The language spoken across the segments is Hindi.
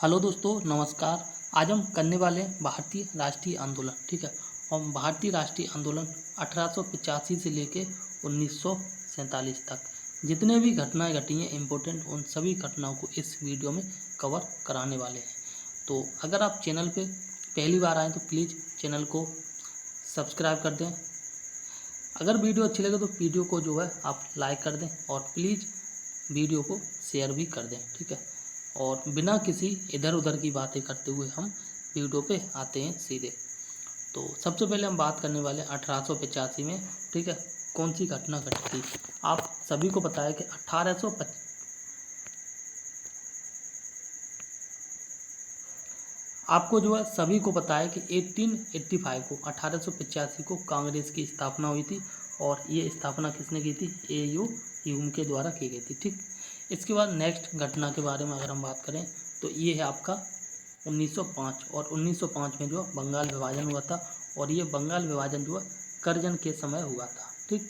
हेलो दोस्तों, नमस्कार। आज हम करने वाले हैं भारतीय राष्ट्रीय आंदोलन। ठीक है। और भारतीय राष्ट्रीय आंदोलन 1885 से लेके 1947 तक जितने भी घटनाएं घटी हैं इम्पोर्टेंट, उन सभी घटनाओं को इस वीडियो में कवर कराने वाले हैं। तो अगर आप चैनल पे पहली बार आए तो प्लीज़ चैनल को सब्सक्राइब कर दें। अगर वीडियो अच्छी लगे तो वीडियो को जो है आप लाइक कर दें और प्लीज़ वीडियो को शेयर भी कर दें। ठीक है। और बिना किसी इधर उधर की बातें करते हुए हम वीडियो पे आते हैं सीधे। तो सबसे पहले हम बात करने वाले हैं 1885 में। ठीक है। कौन सी घटना घटी थी? आप सभी को पता है कि आपको जो है सभी को पता है कि 1885 को 1885 को कांग्रेस की स्थापना हुई थी। और ये स्थापना किसने की थी? AU ह्यूम के द्वारा की गई थी। ठीक। इसके बाद नेक्स्ट घटना के बारे में अगर हम बात करें तो ये है आपका 1905। और 1905 में जो बंगाल विभाजन हुआ था, और ये बंगाल विभाजन जो है करजन के समय हुआ था। ठीक।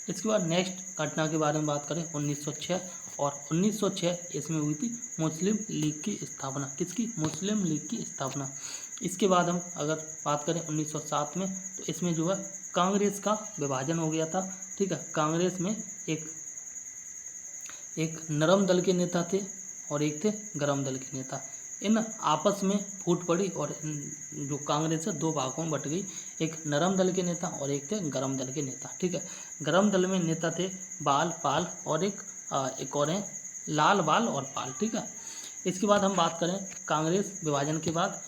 इसके बाद नेक्स्ट घटना के बारे में बात करें 1906। और 1906 इसमें हुई थी मुस्लिम लीग की स्थापना। किसकी? मुस्लिम लीग की स्थापना। इसके बाद हम अगर बात करें 1907 में तो इसमें जो है कांग्रेस का विभाजन हो गया था। ठीक है। कांग्रेस में एक नरम दल के नेता थे और एक थे गरम दल के नेता। इन आपस में फूट पड़ी और जो कांग्रेस है दो भागों में बट गई, एक नरम दल के नेता और एक थे गरम दल के नेता। ठीक है। गरम दल में नेता थे बाल पाल और एक और हैं लाल बाल और पाल। ठीक है। इसके बाद हम बात करें कांग्रेस विभाजन के बाद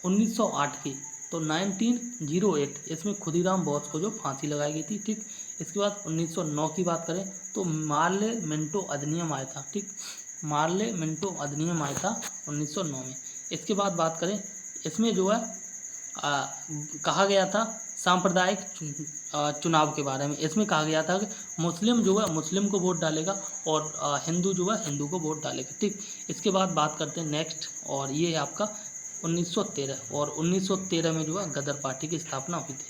1908 की, तो 1908 इसमें खुदीराम बोस को जो फांसी लगाई गई थी। ठीक। इसके बाद 1909 की बात करें तो मार्ले मिंटो अधिनियम आया था। ठीक। मार्ले मिंटो अधिनियम आया था 1909 में। इसके बाद बात करें इसमें जो है कहा गया था सांप्रदायिक चुनाव के बारे में। इसमें कहा गया था कि मुस्लिम जो है मुस्लिम को वोट डालेगा और हिंदू जो है हिंदू को वोट डालेगा। ठीक। इसके बाद बात करते हैं नेक्स्ट, और ये है आपका 1913। और 1913 में जो है गदर पार्टी की स्थापना हुई थी।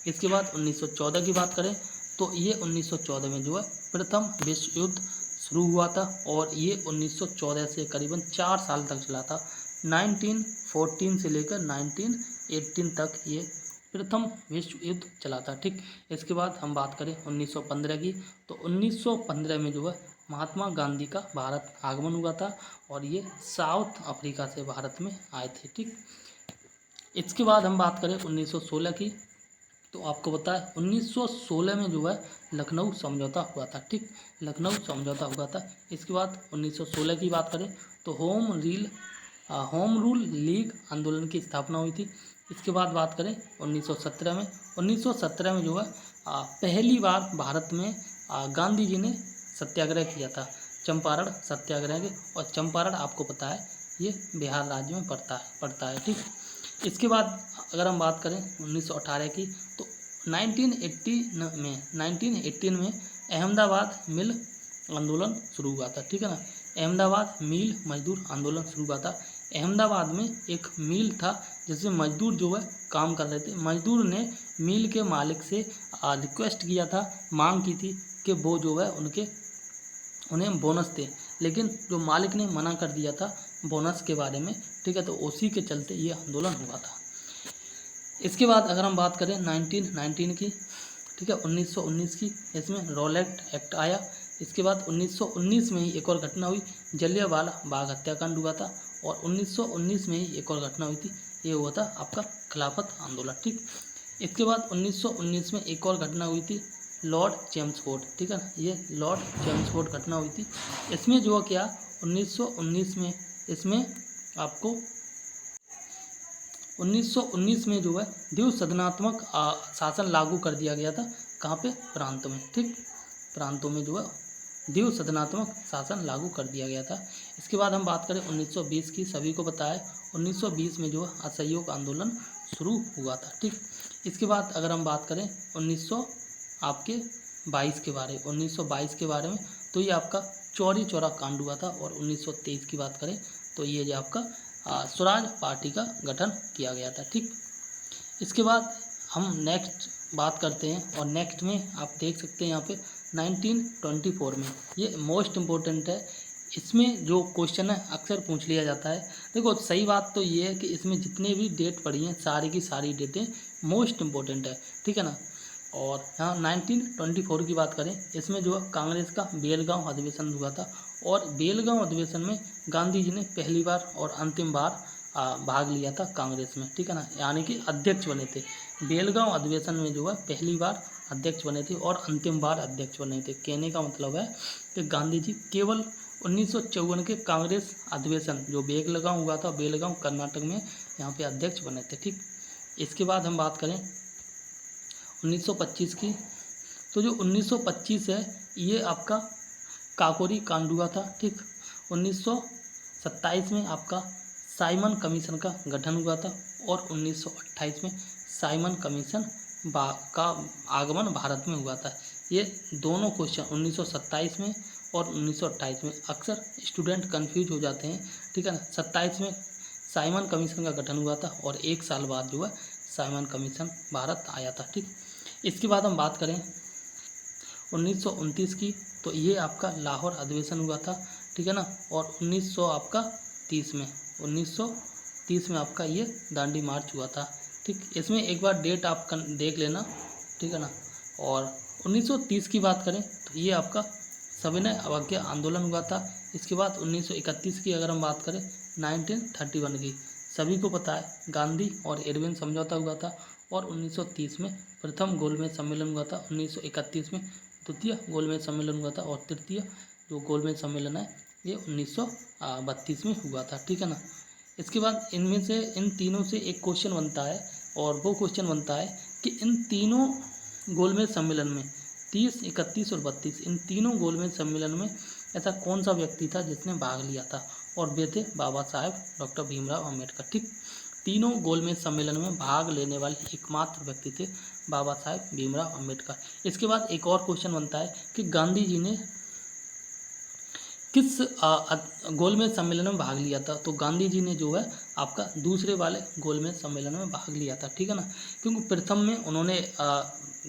इसके बाद 1914 की बात करें तो ये 1914 में जो है प्रथम विश्व युद्ध शुरू हुआ था, और ये 1914 से करीबन 4 साल तक चला था। 1914 से लेकर 1918 तक ये प्रथम विश्व युद्ध चला था। ठीक। इसके बाद हम बात करें 1915 की, तो 1915 में जो है महात्मा गांधी का भारत आगमन हुआ था, और ये साउथ अफ्रीका से भारत में आए थे। ठीक। इसके बाद हम बात करें 1916 की, तो आपको पता है 1916 में जो है लखनऊ समझौता हुआ था। ठीक। लखनऊ समझौता हुआ था। इसके बाद 1916 की बात करें तो होम रूल लीग आंदोलन की स्थापना हुई थी। इसके बाद बात करें 1917 में, 1917 में जो है पहली बार भारत में गांधी जी ने सत्याग्रह किया था, चंपारण सत्याग्रह के। और चंपारण आपको पता है ये बिहार राज्य में पड़ता है। ठीक। इसके बाद अगर हम बात करें 1918 की, तो 1918 में अहमदाबाद मिल आंदोलन शुरू हुआ था। ठीक है ना। अहमदाबाद मिल मजदूर आंदोलन शुरू हुआ था। अहमदाबाद में एक मिल था जिसमें मजदूर जो है काम कर रहे थे। मजदूर ने मिल के मालिक से रिक्वेस्ट किया था, मांग की थी कि वो जो है उन्हें बोनस दे, लेकिन जो मालिक ने मना कर दिया था बोनस के बारे में। ठीक है। तो उसी के चलते ये आंदोलन हुआ था। इसके बाद अगर हम बात करें 1919 की, ठीक है, 1919 की, इसमें रॉलेट एक्ट आया। इसके बाद 1919 में ही एक और घटना हुई, जलियांवाला बाग हत्याकांड हुआ था। और 1919 में ही एक और घटना हुई थी, ये हुआ था आपका खिलाफत आंदोलन। ठीक। इसके बाद 1919 में एक और घटना हुई थी, लॉर्ड चेम्सफोर्ड। ठीक है ना, ये लॉर्ड चेम्सफोर्ड घटना हुई थी। इसमें जो क्या 1919 में इसमें आपको 1919 में जो है द्विसदनात्मक शासन लागू कर दिया गया था। कहाँ पे? प्रांतों में। ठीक। प्रांतों में जो है द्विसदनात्मक शासन लागू कर दिया गया था। इसके बाद हम बात करें 1920 की, सभी को पता है 1920 में जो है असहयोग आंदोलन शुरू हुआ था। ठीक। इसके बाद अगर हम बात करें 1922 के बारे में, तो ये आपका चौरी चौरा कांड हुआ था। और 1923 की बात करें तो ये जो आपका स्वराज पार्टी का गठन किया गया था। ठीक। इसके बाद हम नेक्स्ट बात करते हैं, और नेक्स्ट में आप देख सकते हैं यहाँ पे 1924 में, ये मोस्ट इम्पोर्टेंट है, इसमें जो क्वेश्चन है अक्सर पूछ लिया जाता है। देखो सही बात तो ये है कि इसमें जितने भी डेट पड़ी हैं सारी की सारी डेटें मोस्ट इम्पोर्टेंट है, ठीक है ना। और यहाँ 1924 की बात करें, इसमें जो है कांग्रेस का बेलगांव अधिवेशन हुआ था, और बेलगांव अधिवेशन में गांधी जी ने पहली बार और अंतिम बार भाग लिया था कांग्रेस में, ठीक है ना, यानी कि अध्यक्ष बने थे। बेलगांव अधिवेशन में जो है पहली बार अध्यक्ष बने थे और अंतिम बार अध्यक्ष बने थे। कहने का मतलब है कि गांधी जी केवल 1954 के कांग्रेस अधिवेशन जो बेलगांव हुआ था, बेलगांव कर्नाटक में, यहाँ पे अध्यक्ष बने थे, ठीक। इसके बाद हम बात करें 1925 की, तो जो 1925 है ये आपका काकोरी कांड हुआ था, ठीक। 1927 में आपका साइमन कमीशन का गठन हुआ था, और 1928 में साइमन कमीशन का आगमन भारत में हुआ था। ये दोनों क्वेश्चन 1927 में और 1928 में अक्सर स्टूडेंट कंफ्यूज हो जाते हैं, ठीक है ना। 27 में साइमन कमीशन का गठन हुआ था और एक साल बाद जो है साइमन कमीशन भारत आया था, ठीक। इसके बाद हम बात करें 1929 की, तो ये आपका लाहौर अधिवेशन हुआ था, ठीक है ना। और 1930 में आपका ये दांडी मार्च हुआ था, ठीक। इसमें एक बार डेट आप देख लेना, ठीक है ना। और 1930 की बात करें तो ये आपका सविनय अवज्ञा आंदोलन हुआ था। इसके बाद 1931 की अगर हम बात करें 1931 की, सभी को पता है गांधी और इरविन समझौता हुआ था, और 1930 में प्रथम गोलमेज सम्मेलन हुआ था, 1931 में द्वितीय गोलमेज सम्मेलन हुआ था, और तृतीय जो गोलमेज सम्मेलन है ये 1932 में हुआ था, ठीक है ना। इसके बाद इनमें से इन तीनों से एक क्वेश्चन बनता है, और वो क्वेश्चन बनता है कि इन तीनों गोलमेज सम्मेलन में 30, 31 और 32, इन तीनों गोलमेज सम्मेलन में ऐसा कौन सा व्यक्ति था जिसने भाग लिया था, और वे थे बाबा साहेब डॉक्टर भीमराव अम्बेडकर, ठीक। तीनों गोलमेज सम्मेलन में भाग लेने वाले एकमात्र व्यक्ति थे बाबा साहेब भीमराव अम्बेडकर। इसके बाद एक और क्वेश्चन बनता है कि गांधी जी ने किस गोलमेज सम्मेलन में भाग लिया था, तो गांधी जी ने जो है आपका दूसरे वाले गोलमेज सम्मेलन में भाग लिया था, ठीक है ना। क्योंकि प्रथम में उन्होंने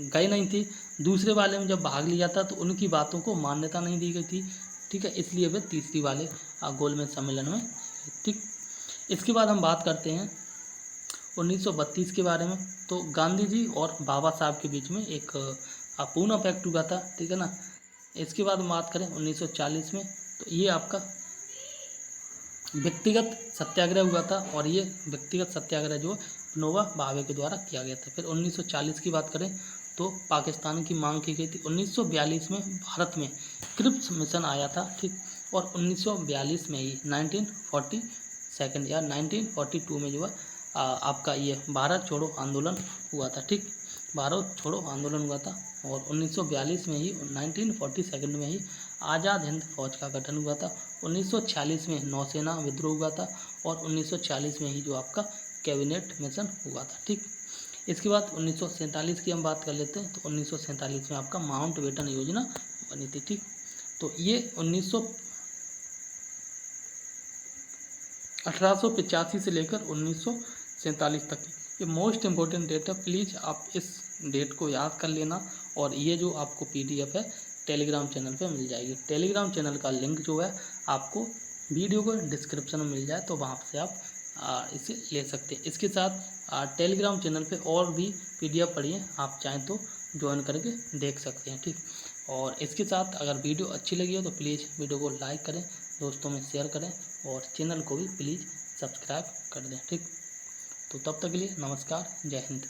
गए नहीं थे, दूसरे वाले में जब भाग लिया था तो उनकी बातों को मान्यता नहीं दी गई थी, ठीक है, इसलिए वे तीसरी वाले गोलमेज सम्मेलन में, ठीक। इसके बाद हम बात करते हैं 1932 के बारे में, तो गांधी जी और बाबा साहब के बीच में एक पूना पैक्ट हुआ था, ठीक है ना। इसके बाद हम बात करें 1940 में, तो ये आपका व्यक्तिगत सत्याग्रह हुआ था, और ये व्यक्तिगत सत्याग्रह जो विनोबा भावे के द्वारा किया गया था। फिर 1940 की बात करें तो पाकिस्तान की मांग की गई थी। 1942 में भारत में क्रिप्स मिशन आया था, ठीक। और 1942 में ही 1942 या 1942 में जो है आपका ये भारत छोड़ो आंदोलन हुआ था, ठीक। भारत छोड़ो आंदोलन हुआ था, और 1942 में ही 1942 में ही आज़ाद हिंद फौज का गठन हुआ था। 1946 में नौसेना विद्रोह हुआ था, और 1940 में ही जो आपका कैबिनेट मिशन हुआ था, ठीक। इसके बाद 1947 की हम बात कर लेते हैं, तो 1947 में आपका माउंट बेटन योजना बनी थी, ठीक। तो ये 1885 से लेकर 1947 तक ये मोस्ट इम्पोर्टेंट डेट है। प्लीज़ आप इस डेट को याद कर लेना, और ये जो आपको PDF है टेलीग्राम चैनल पे मिल जाएगी। टेलीग्राम चैनल का लिंक जो है आपको वीडियो को डिस्क्रिप्शन में मिल जाए, तो वहाँ से आप इसे ले सकते हैं। इसके साथ टेलीग्राम चैनल पे और भी PDF पड़ी हैं, आप चाहें तो ज्वाइन करके देख सकते हैं, ठीक। और इसके साथ अगर वीडियो अच्छी लगी हो तो प्लीज़ वीडियो को लाइक करें, दोस्तों में शेयर करें, और चैनल को भी प्लीज़ सब्सक्राइब कर दें, ठीक। तो तब तक के लिए नमस्कार, जय हिंद।